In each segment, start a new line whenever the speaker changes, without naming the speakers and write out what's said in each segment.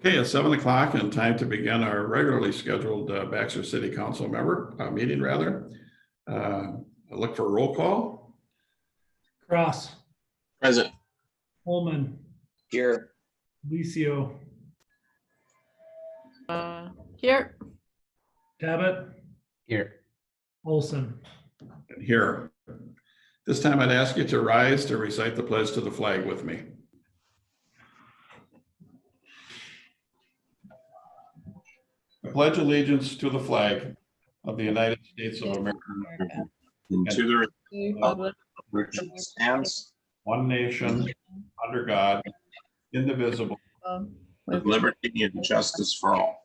Okay, it's 7 o'clock and time to begin our regularly scheduled Baxter City Council meeting rather. I look for a roll call.
Cross.
Present.
Holman.
Here.
Licio.
Here.
Tabit.
Here.
Olson.
And here. This time I'd ask you to rise to recite the pledge to the flag with me. I pledge allegiance to the flag of the United States of America,
And to the
Republic
which stands
one nation, under God, indivisible.
with liberty and justice for all.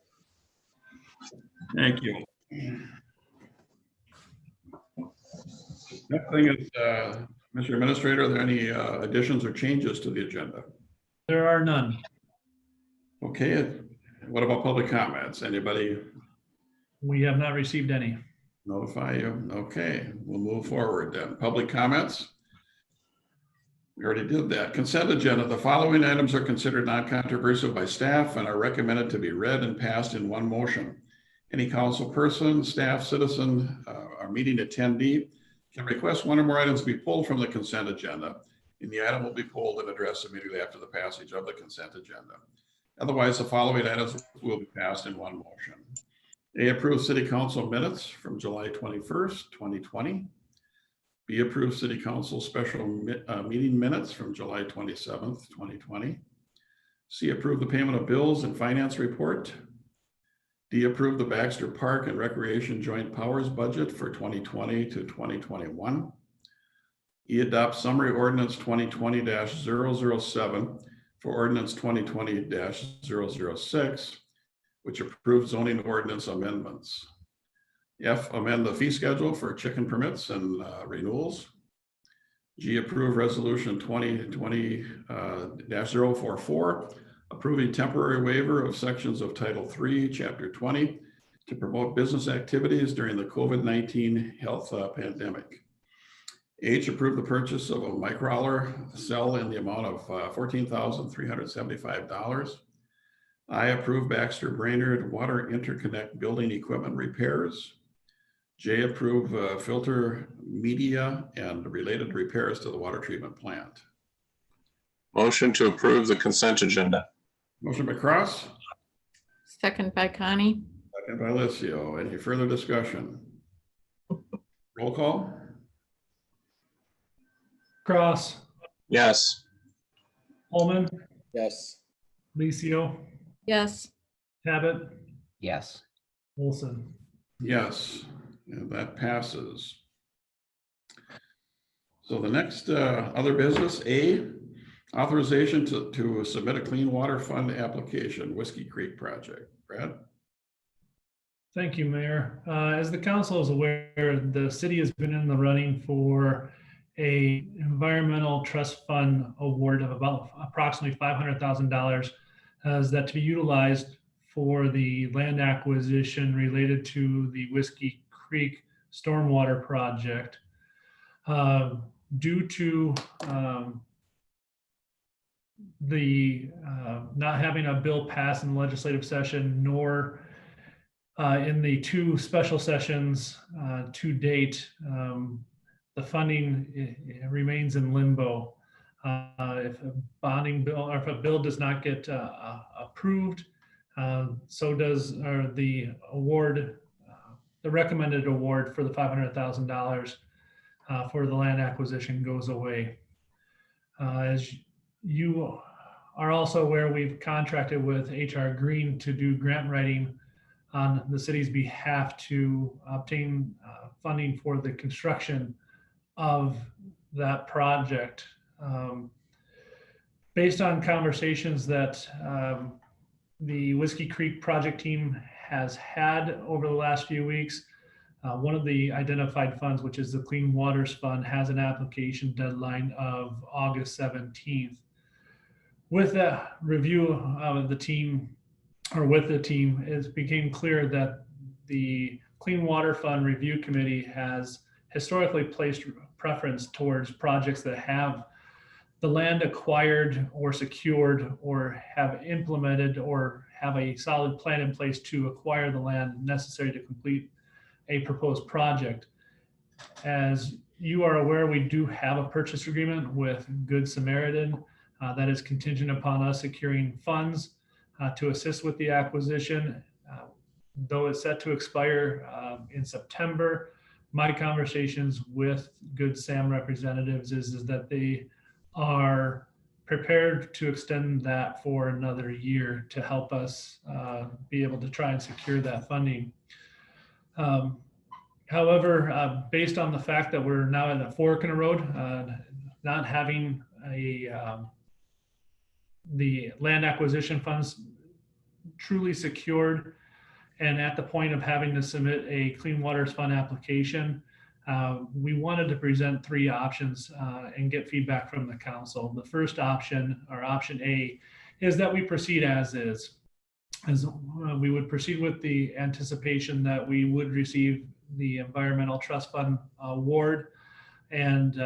Thank you. Next thing is, Mr. Administrator, are there any additions or changes to the agenda?
There are none.
Okay, what about public comments? Anybody
We have not received any.
notify you? Okay, we'll move forward then. Public comments? We already did that. Consent agenda. The following items are considered non-controversial by staff and are recommended to be read and passed in one motion. Any council person, staff, citizen, or meeting attendee can request one or more items be pulled from the consent agenda, and the item will be pulled and addressed immediately after the passage of the consent agenda. Otherwise, the following items will be passed in one motion. A, approve city council minutes from July 21st, 2020. B, approve city council special meeting minutes from July 27th, 2020. C, approve the payment of bills and finance report. D, approve the Baxter Park and Recreation Joint Powers budget for 2020 to 2021. E, adopt summary ordinance 2020-007 for ordinance 2020-006, which approves zoning ordinance amendments. F, amend the fee schedule for chicken permits and renewals. G, approve resolution 2020-044, approving temporary waiver of sections of Title III, Chapter 20 to promote business activities during the COVID-19 health pandemic. H, approve the purchase of a microller cell in the amount of $14,375. I, approve Baxter Brainerd Water Interconnect building equipment repairs. J, approve filter media and related repairs to the water treatment plant.
Motion to approve the consent agenda.
Motion by Cross,
Second by Connie.
second by Licio. Any further discussion? Roll call.
Cross.
Yes.
Holman.
Yes.
Licio.
Yes.
Tabit.
Yes.
Olson.
Yes, and that passes. So the next other business, A, authorization to submit a clean water fund application, Whiskey Creek project. Brad?
Thank you, Mayor. As the council is aware, the city has been in the running for a environmental trust fund award of about approximately $500,000 as that to be utilized for the land acquisition related to the Whiskey Creek stormwater project. Due to the not having a bill passed in the legislative session, nor in the two special sessions to date, the funding remains in limbo. If a bonding bill or if a bill does not get approved, so does the award, the recommended award for the $500,000 for the land acquisition goes away. As you are also aware, we've contracted with HR Green to do grant writing on the city's behalf to obtain funding for the construction of that project. Based on conversations that the Whiskey Creek project team has had over the last few weeks, one of the identified funds, which is the Clean Waters Fund, has an application deadline of August 17th. With that review of the team, or with the team, it became clear that the Clean Water Fund Review Committee has historically placed preference towards projects that have the land acquired or secured or have implemented or have a solid plan in place to acquire the land necessary to complete a proposed project. As you are aware, we do have a purchase agreement with Good Samaritan that is contingent upon us securing funds to assist with the acquisition. Though it's set to expire in September, my conversations with Good Sam representatives is that they are prepared to extend that for another year to help us be able to try and secure that funding. However, based on the fact that we're now at a fork in the road, not having the land acquisition funds truly secured and at the point of having to submit a Clean Waters Fund application, we wanted to present three options and get feedback from the council. The first option, or option A, is that we proceed as is. As we would proceed with the anticipation that we would receive the Environmental Trust Fund award and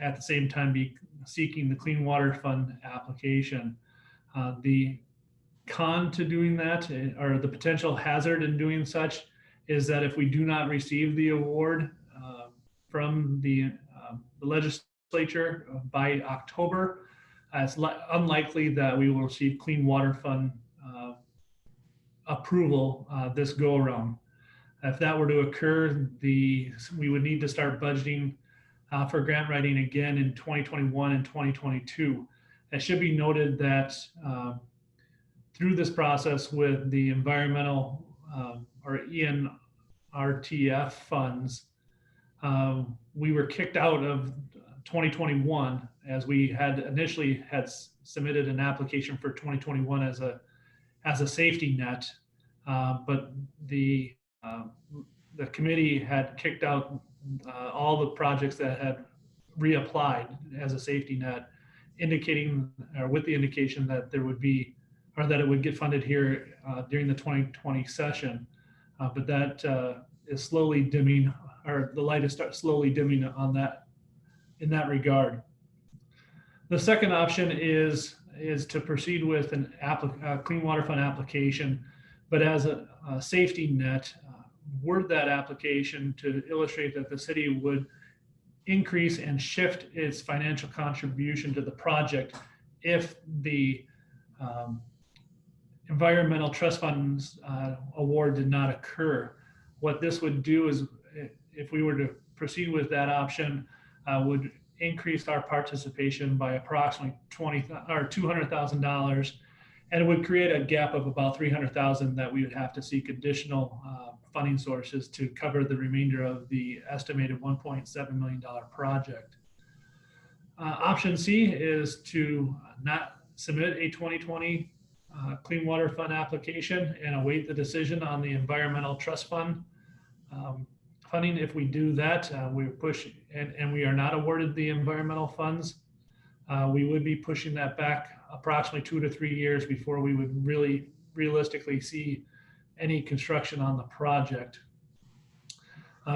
at the same time be seeking the Clean Water Fund application. The con to doing that, or the potential hazard in doing such, is that if we do not receive the award from the legislature by October, it's unlikely that we will receive Clean Water Fund approval this go around. If that were to occur, we would need to start budgeting for grant writing again in 2021 and 2022. It should be noted that through this process with the environmental or ENRTF funds, we were kicked out of 2021 as we had initially submitted an application for 2021 as a safety net, but the committee had kicked out all the projects that had reapplied as a safety net, indicating, or with the indication that there would be, or that it would get funded here during the 2020 session. But that is slowly dimming, or the light is slowly dimming on that, in that regard. The second option is to proceed with a Clean Water Fund application, but as a safety net, word that application to illustrate that the city would increase and shift its financial contribution to the project if the Environmental Trust Funds award did not occur. What this would do is, if we were to proceed with that option, would increase our participation by approximately $200,000, and it would create a gap of about $300,000 that we would have to seek additional funding sources to cover the remainder of the estimated $1.7 million project. Option C is to not submit a 2020 Clean Water Fund application and await the decision on the Environmental Trust Fund funding. If we do that, we push, and we are not awarded the environmental funds, we would be pushing that back approximately 2 to 3 years before we would really realistically see any construction on the project.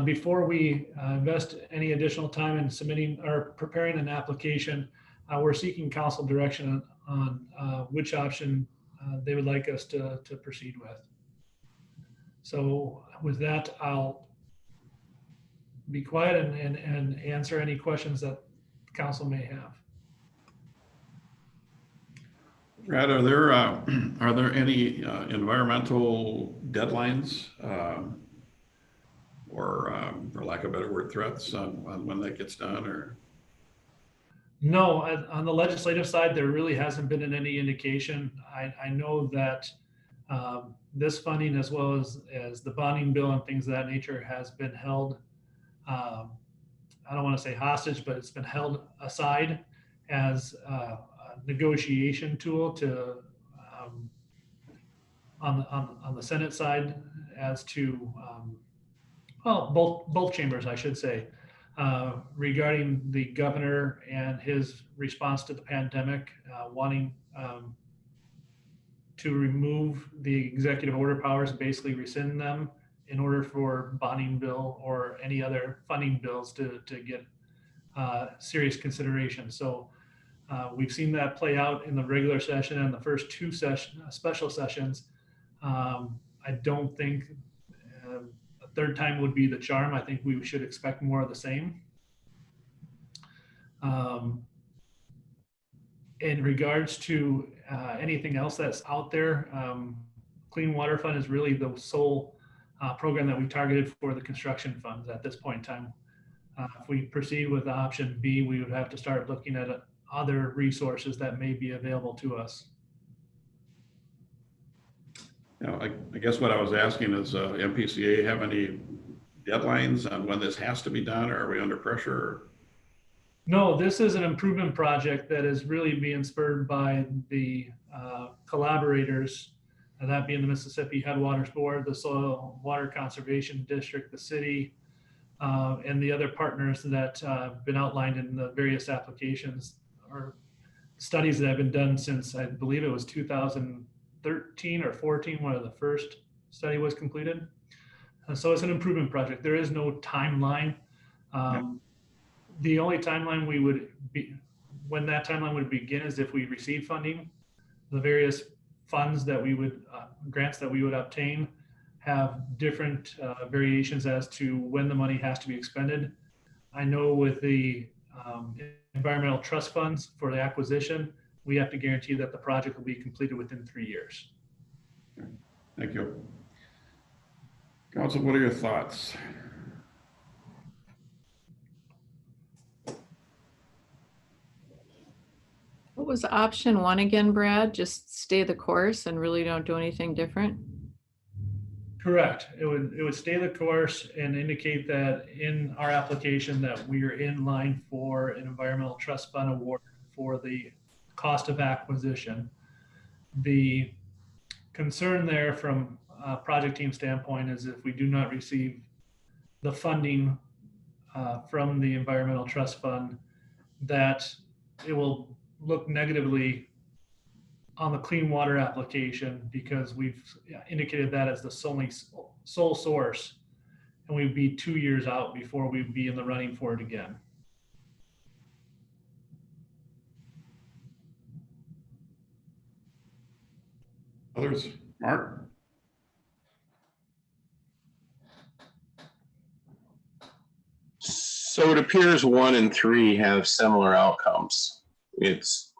Before we invest any additional time in submitting or preparing an application, we're seeking council direction on which option they would like us to proceed with. So with that, I'll be quiet and answer any questions that council may have.
Brad, are there any environmental deadlines or for lack of a better word, threats on when that gets done? Or
no, on the legislative side, there really hasn't been any indication. I know that this funding, as well as the bonding bill and things of that nature, has been held, I don't want to say hostage, but it's been held aside as negotiation tool to on the Senate side as to well, both chambers, I should say, regarding the governor and his response to the pandemic, wanting to remove the executive order powers, basically rescind them in order for bonding bill or any other funding bills to get serious consideration. So We've seen that play out in the regular session and the first two special sessions. I don't think a third time would be the charm. I think we should expect more of the same. In regards to anything else that's out there, Clean Water Fund is really the sole program that we targeted for the construction funds at this point in time. If we proceed with option B, we would have to start looking at other resources that may be available to us.
Now, I guess what I was asking is, MPCA have any deadlines on when this has to be done, or are we under pressure?
No, this is an improvement project that is really being spurred by the collaborators, and that being the Mississippi Headwaters Board, the Soil Water Conservation District, the city, and the other partners that have been outlined in the various applications or studies that have been done since, I believe it was 2013 or 14, one of the first study was completed. So it's an improvement project. There is no timeline. The only timeline we would be, when that timeline would begin, is if we receive funding. The various funds that we would, grants that we would obtain have different variations as to when the money has to be expended. I know with the environmental trust funds for the acquisition, we have to guarantee that the project will be completed within 3 years.
Thank you. Council, what are your thoughts?
What was option one again, Brad? Just stay the course and really don't do anything different?
Correct. It would stay the course and indicate that in our application that we are in line for an environmental trust fund award for the cost of acquisition. The concern there from a project team standpoint is if we do not receive the funding from the environmental trust fund, that it will look negatively on the clean water application, because we've indicated that as the sole source, and we'd be 2 years out before we'd be in the running for it again.
Others? Mark?
So it appears 1 and 3 have similar outcomes. It's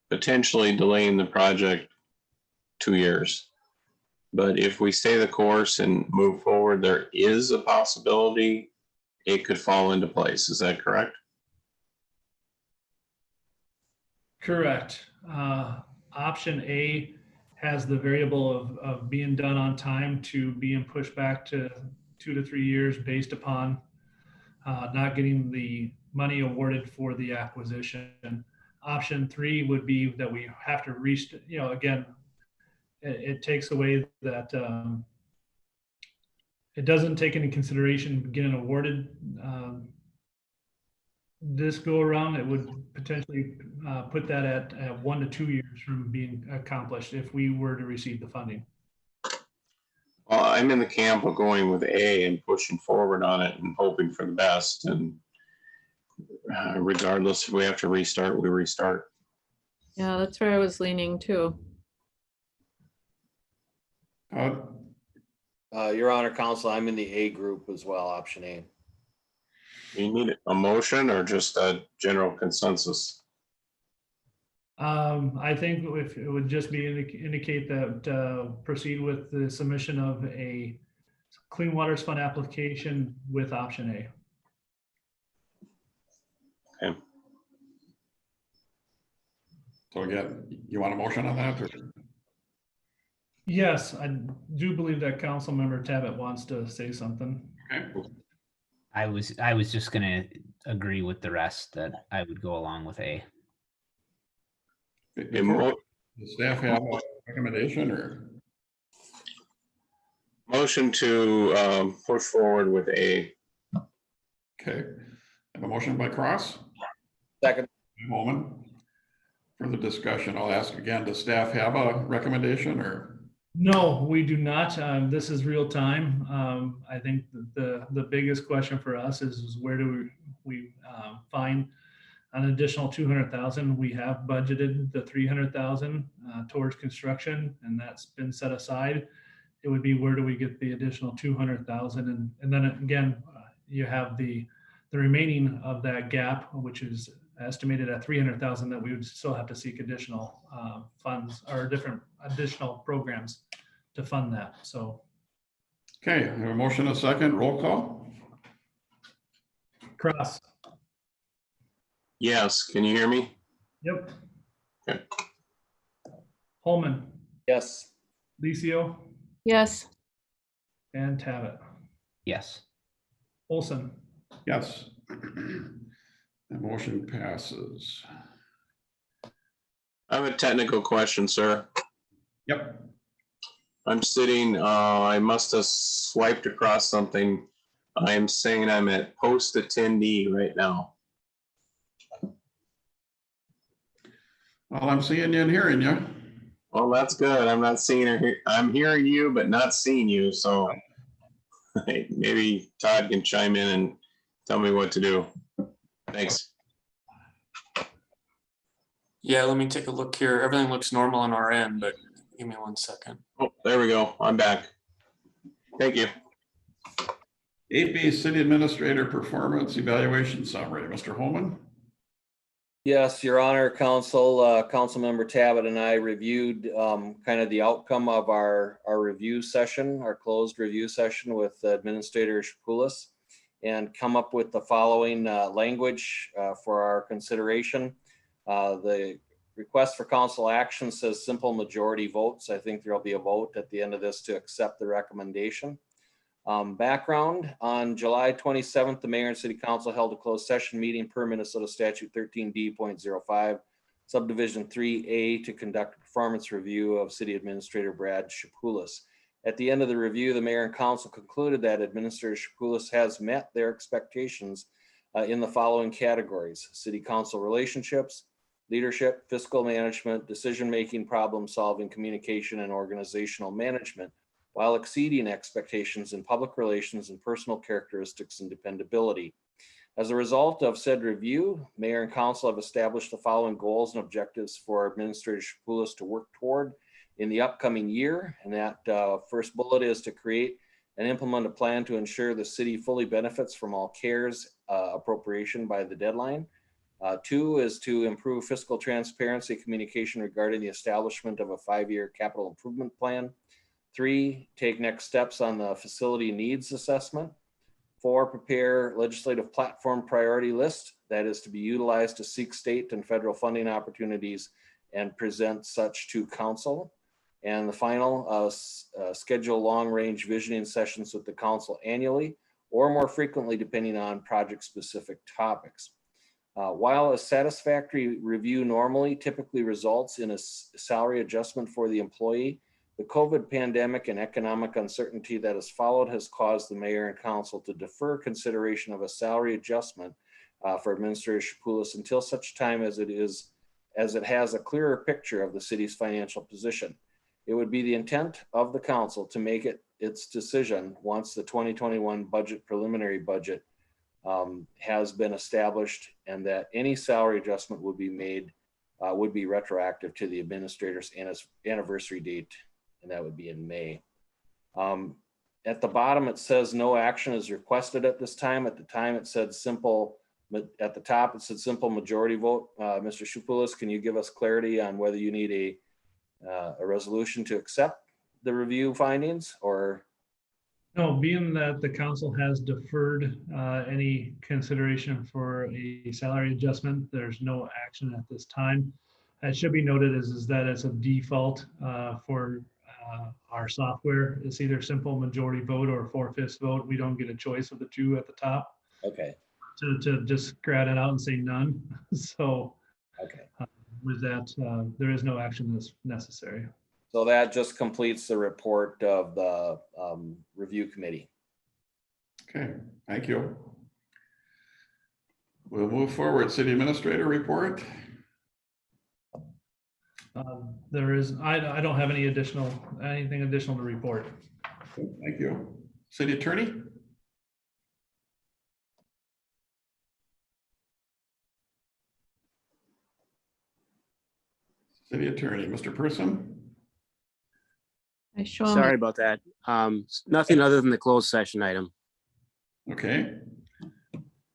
potentially delaying the project 2 years. But if we stay the course and move forward, there is a possibility it could fall into place. Is that correct?
Correct. Option A has the variable of being done on time to being pushed back to 2 to 3 years based upon not getting the money awarded for the acquisition. Option 3 would be that we have to reach, again, it takes away that it doesn't take into consideration getting awarded this go around. It would potentially put that at 1 to 2 years from being accomplished if we were to receive the funding.
Well, I'm in the camp of going with A and pushing forward on it and hoping for the best. And regardless if we have to restart, we restart.
Yeah, that's where I was leaning too.
Your Honor, Counsel, I'm in the A group as well, option A.
You need a motion or just a general consensus?
I think if it would just be indicate that proceed with the submission of a Clean Waters Fund application with option A.
Okay.
So again, you want a motion on that? Or?
Yes, I do believe that Council Member Tabbitt wants to say something.
Okay.
I was just gonna agree with the rest that I would go along with A.
Does staff have a recommendation or?
Motion to push forward with A.
Okay. I have a motion by Cross.
Second.
Moment. Further discussion. I'll ask again, does staff have a recommendation or?
No, we do not. This is real time. I think the biggest question for us is where do we find an additional 200,000. We have budgeted the 300,000 towards construction, and that's been set aside. It would be, where do we get the additional 200,000? And then again, you have the remaining of that gap, which is estimated at 300,000, that we would still have to seek additional funds or different additional programs to fund that. So
Okay, I have a motion, a second, roll call?
Cross.
Yes, can you hear me?
Yep.
Okay.
Holman,
Yes.
Licio,
Yes,
and Tabit.
Yes.
Yes.
Olson.
The motion passes.
I have a technical question, sir.
Yep.
I'm sitting, I must have swiped across something. I am saying I'm at post attendee right now.
Well, I'm seeing you and hearing you.
Well, that's good. I'm not seeing or I'm hearing you, but not seeing you. So maybe Todd can chime in and tell me what to do. Thanks.
Yeah, let me take a look here. Everything looks normal on our end, but give me 1 second.
Oh, there we go. I'm back. Thank you.
8B, City Administrator Performance Evaluation Summary. Mr. Holman?
Yes, Your Honor, Council, Councilmember Tabit and I reviewed kind of the outcome of our review session, our closed review session with Administrator Shapoulis, and come up with the following language for our consideration. The request for council action says simple majority votes. I think there'll be a vote at the end of this to accept the recommendation. Background: on July 27th, the mayor and city council held a closed session meeting per Minnesota statute 13D.05, subdivision 3A, to conduct a performance review of city administrator Brad Shapoulis. At the end of the review, the mayor and council concluded that Administrator Shapoulis has met their expectations in the following categories: city council relationships, leadership, fiscal management, decision-making, problem-solving, communication, and organizational management, while exceeding expectations in public relations and personal characteristics and dependability. As a result of said review, mayor and council have established the following goals and objectives for Administrator Shapoulis to work toward in the upcoming year. And that first bullet is to create and implement a plan to ensure the city fully benefits from all CARES appropriation by the deadline. 2 is to improve fiscal transparency communication regarding the establishment of a 5-year capital improvement plan. 3, take next steps on the facility needs assessment. 4, prepare legislative platform priority list that is to be utilized to seek state and federal funding opportunities and present such to council. And the final, schedule long-range visioning sessions with the council annually or more frequently depending on project-specific topics. While a satisfactory review normally typically results in a salary adjustment for the employee, the COVID pandemic and economic uncertainty that has followed has caused the mayor and council to defer consideration of a salary adjustment for Administrator Shapoulis until such time as it has a clearer picture of the city's financial position. It would be the intent of the council to make its decision once the 2021 preliminary budget has been established, and that any salary adjustment would be made would be retroactive to the administrator's anniversary date, and that would be in May. At the bottom, it says no action is requested at this time. At the time, it said simple. At the top, it said simple majority vote. Mr. Shapoulis, can you give us clarity on whether you need a resolution to accept the review findings, or?
No, being that the council has deferred any consideration for a salary adjustment, there's no action at this time. It should be noted is that it's a default for our software. It's either simple majority vote or 4/5 vote. We don't get a choice of the two at the top.
Okay.
To just grab it out and say none. So
Okay.
with that, there is no action that's necessary.
So that just completes the report of the review committee.
Okay, thank you. We'll move forward. City Administrator report.
There is, I don't have anything additional to report.
Thank you. City Attorney. City Attorney, Mr. Person.
I show 'em-
Sorry about that. Nothing other than the closed session item.
Okay.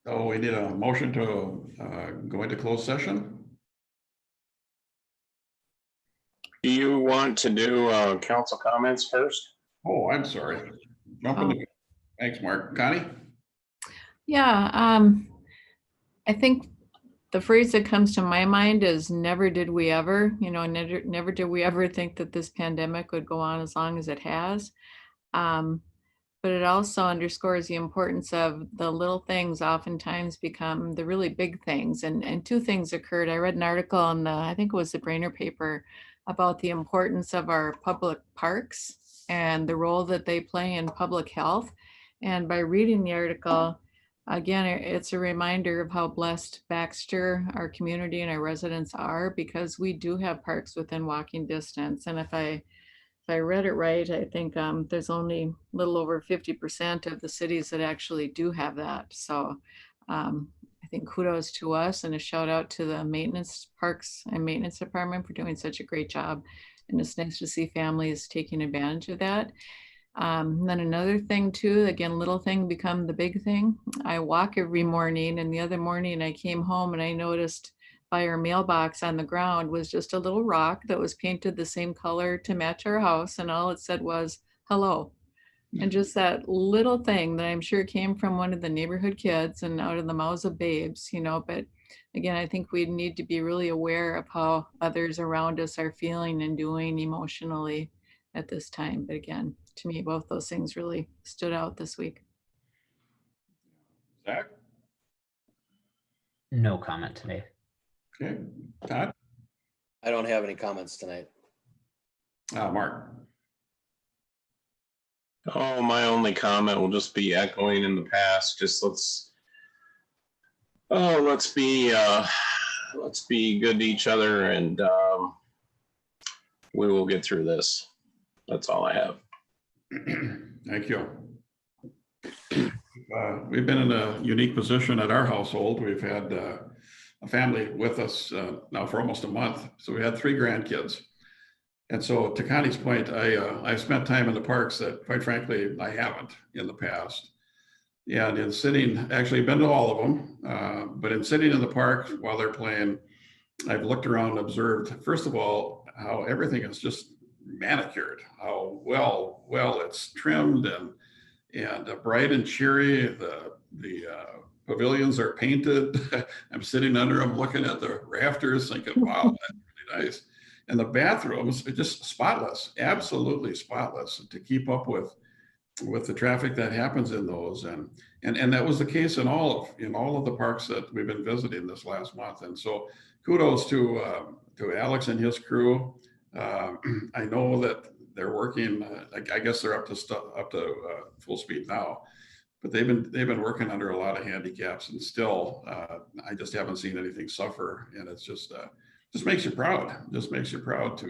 So we need a motion to go into closed session.
Do you want to do council comments first?
Oh, I'm sorry. Jump into, thanks, Mark. Connie?
Yeah, I think the phrase that comes to my mind is never did we ever, never did we ever think that this pandemic would go on as long as it has. But it also underscores the importance of the little things oftentimes become the really big things. And two things occurred. I read an article in I think it was the Brainer paper, about the importance of our public parks and the role that they play in public health. And by reading the article, again, it's a reminder of how blessed Baxter, our community and our residents are, because we do have parks within walking distance. And if I read it right, I think there's only a little over 50% of the cities that actually do have that. So I think kudos to us and a shout out to the maintenance parks and maintenance department for doing such a great job. And it's nice to see families taking advantage of that. Then another thing too, again, little thing become the big thing. I walk every morning, and the other morning I came home and I noticed by our mailbox on the ground was just a little rock that was painted the same color to match our house. And all it said was, hello. And just that little thing that I'm sure came from one of the neighborhood kids and out of the mouths of babes, but again, I think we need to be really aware of how others around us are feeling and doing emotionally at this time. But again, to me, both those things really stood out this week.
Zach?
No comment today.
Okay. Todd?
I don't have any comments tonight.
Mark?
Oh, my only comment will just be echoing in the past. Just let's be good to each other, and we will get through this. That's all I have.
Thank you. We've been in a unique position at our household. We've had a family with us now for almost a month. So we had 3 grandkids. And so to Connie's point, I've spent time in the parks that quite frankly, I haven't in the past. And in sitting, actually been to all of them, but in sitting in the park while they're playing, I've looked around and observed, first of all, how everything is just manicured, how well it's trimmed and bright and cheery. The pavilions are painted. I'm sitting under them looking at the rafters thinking, wow, that's really nice. And the bathrooms are just spotless, absolutely spotless, to keep up with the traffic that happens in those. And that was the case in all of the parks that we've been visiting this last month. And so kudos to Alex and his crew. I know that they're working. I guess they're up to full speed now, but they've been working under a lot of handicaps, and still, I just haven't seen anything suffer. And it's just makes you proud. Just makes you proud to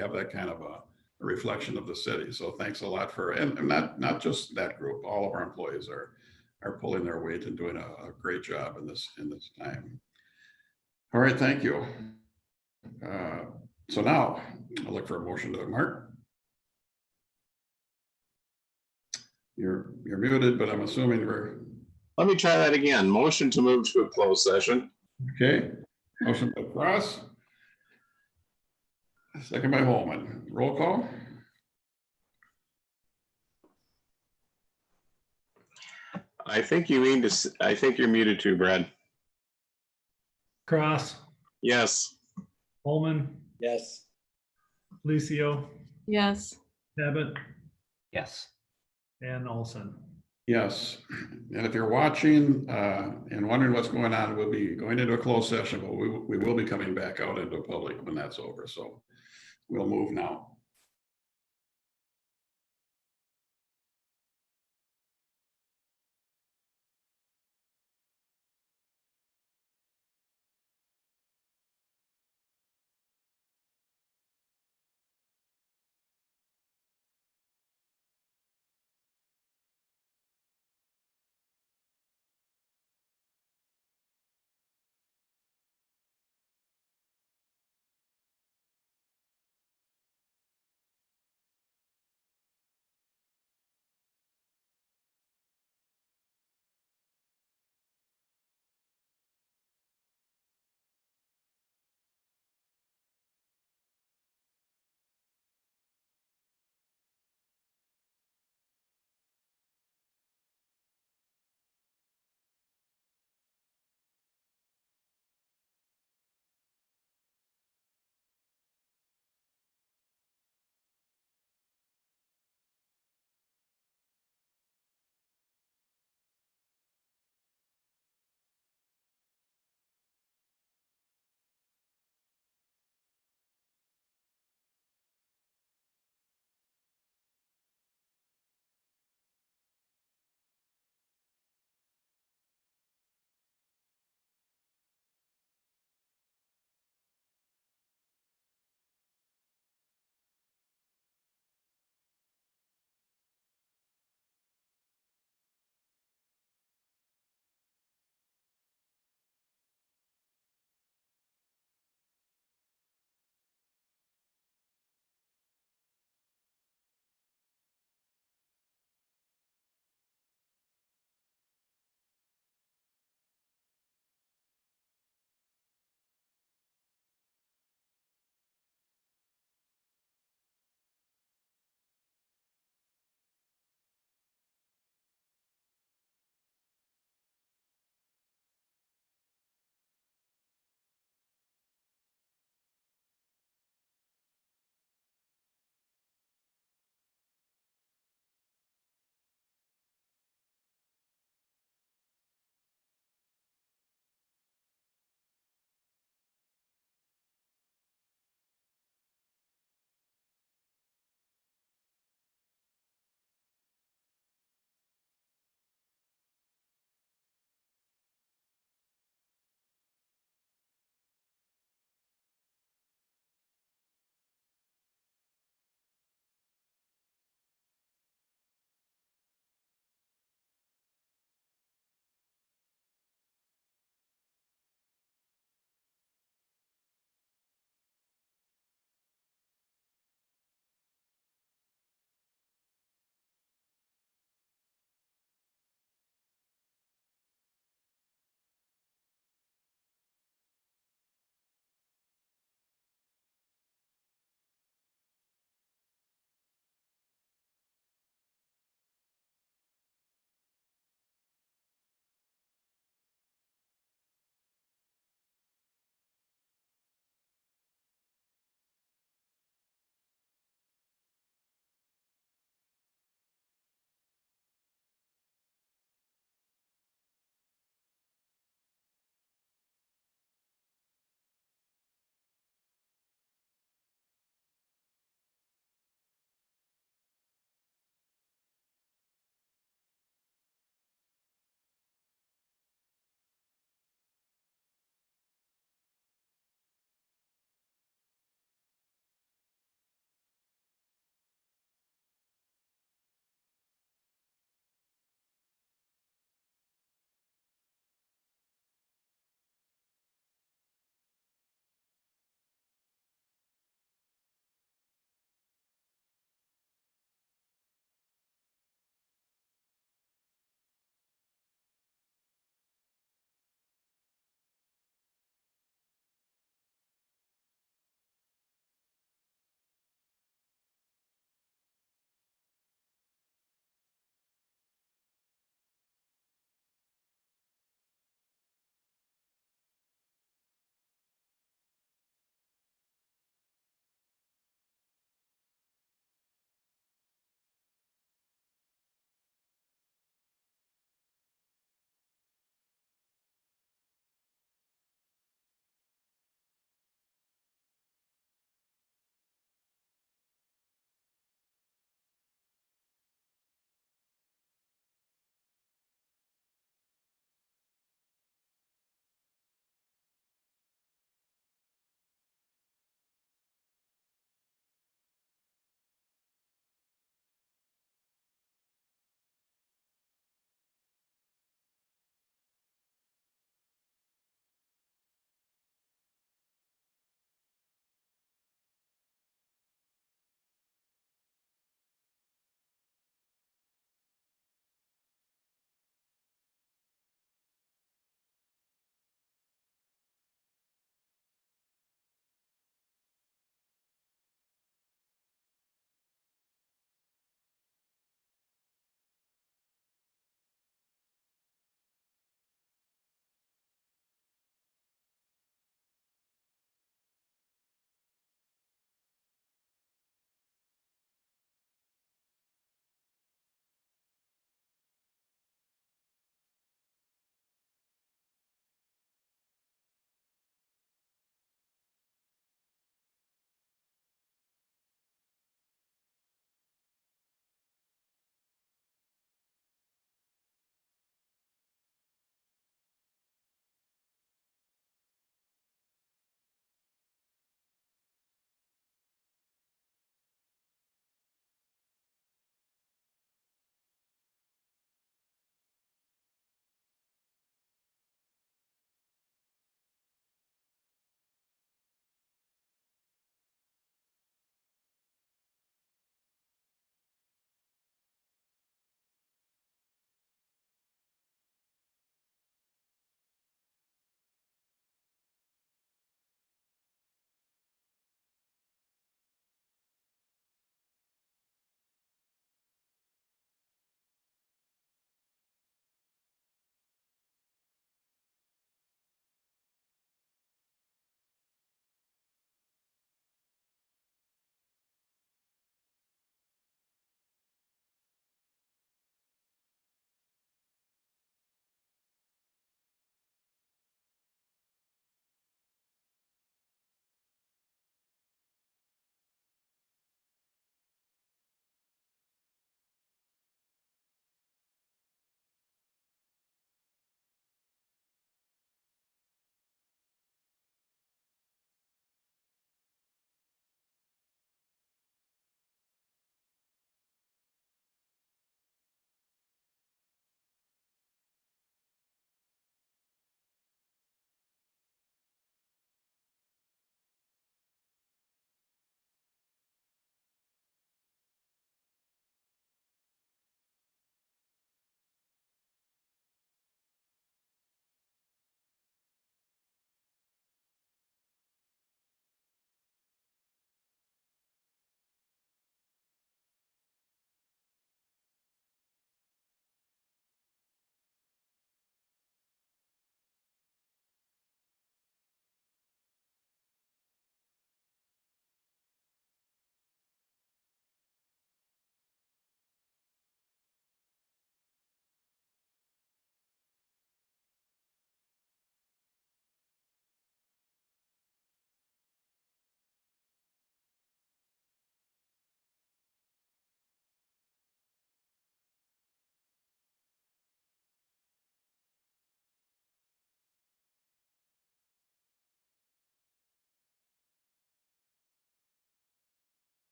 have that kind of a reflection of the city. So thanks a lot and not just that group. All of our employees are pulling their weight and doing a great job in this time. All right, thank you. So now I'll look for a motion to Mark. You're muted, but I'm assuming
Let me try that again. Motion to move to a closed session.
okay. Motion by Cross. Second by Holman. Roll call.
I think you're muted too, Brad.
Cross,
Yes.
Holman,
Yes.
Licio,
Yes.
Abbott,
Yes.
and Olson.
Yes. And if you're watching and wondering what's going on, we'll be going into a closed session, but we will be coming back out into public when that's over. So we'll move now.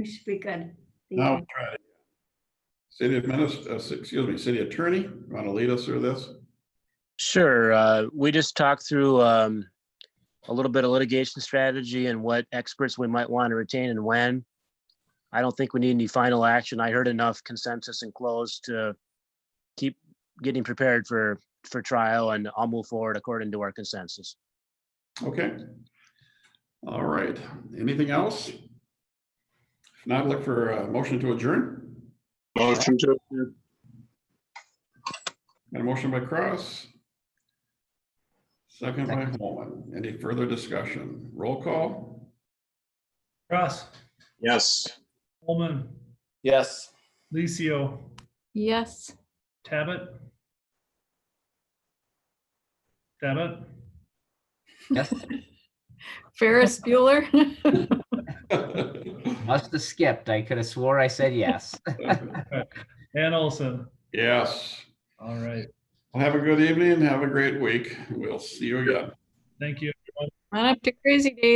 We should be good. Thank
Now,
you.
we'll try it. City attorney, want to lead us through this?
Sure. We just talked through a little bit of litigation strategy and what experts we might want to retain and when. I don't think we need any final action. I heard enough consensus and close to keep getting prepared for trial, and I'll move forward according to our consensus.
Okay. All right. Anything else? If not, look for a motion to adjourn.
Motion to adjourn.
Got a motion by Cross. Second by Holman. Any further discussion? Roll call?
Cross,
Yes.
Holman,
Yes.
Licio,
Yes.
Tabit. Tabit,
Yes,
Ferris Bueller.
must have skipped. I could have swore I said yes.
and Olson.
Yes.
All right.
Well, have a good evening. Have a great week. We'll see you again.
Thank you.
Run up to Crazy Days.